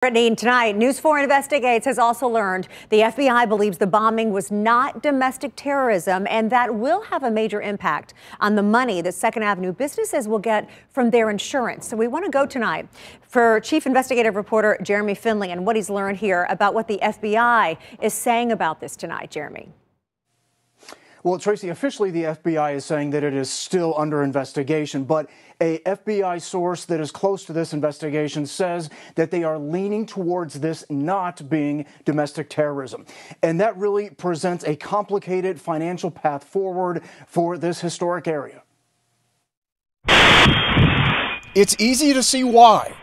Brittany, tonight, News4 Investigates has also learned the FBI believes the bombing was not domestic terrorism, and that will have a major impact on the money that Second Avenue businesses will get from their insurance. So we want to go tonight for Chief Investigative Reporter Jeremy Finley and what he's learned here about what the FBI is saying about this tonight. Jeremy. Well, Tracy, officially the FBI is saying that it is still under investigation, but a FBI source that is close to this investigation says that they are leaning towards this not being domestic terrorism. And that really presents a complicated financial path forward for this historic area. It's easy to see why.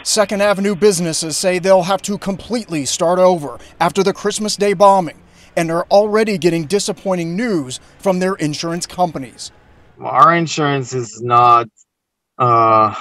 Second Avenue businesses say they'll have to completely start over after the Christmas Day bombing, and are already getting disappointing news from their insurance companies. Our insurance is not going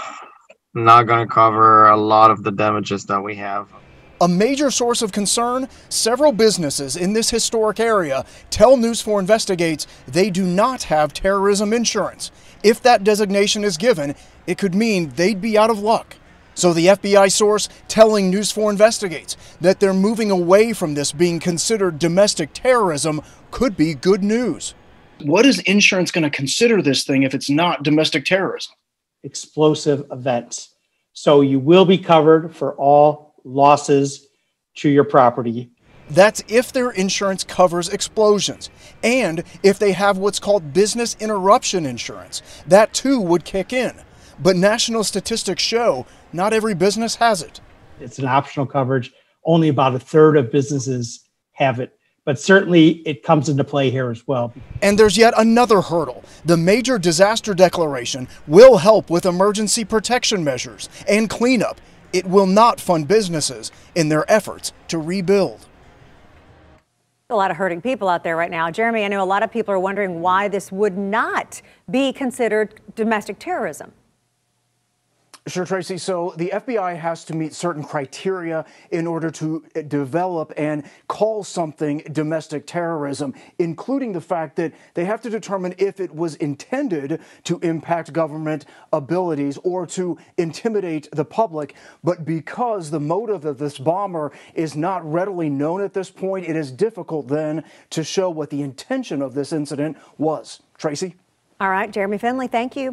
to cover a lot of the damages that we have. A major source of concern, several businesses in this historic area tell News4 Investigates they do not have terrorism insurance. If that designation is given, it could mean they'd be out of luck. So the FBI source telling News4 Investigates that they're moving away from this being considered domestic terrorism could be good news. What is insurance going to consider this thing if it's not domestic terrorism? Explosive events. So you will be covered for all losses to your property. That's if their insurance covers explosions, and if they have what's called business interruption insurance. That too would kick in. But national statistics show not every business has it. It's an optional coverage. Only about a third of businesses have it. But certainly it comes into play here as well. And there's yet another hurdle. The major disaster declaration will help with emergency protection measures and cleanup. It will not fund businesses in their efforts to rebuild. A lot of hurting people out there right now. Jeremy, I know a lot of people are wondering why this would not be considered domestic terrorism. Sure, Tracy. So the FBI has to meet certain criteria in order to develop and call something domestic terrorism, including the fact that they have to determine if it was intended to impact government abilities or to intimidate the public. But because the motive of this bomber is not readily known at this point, it is difficult then to show what the intention of this incident was. Tracy? All right, Jeremy Finley, thank you.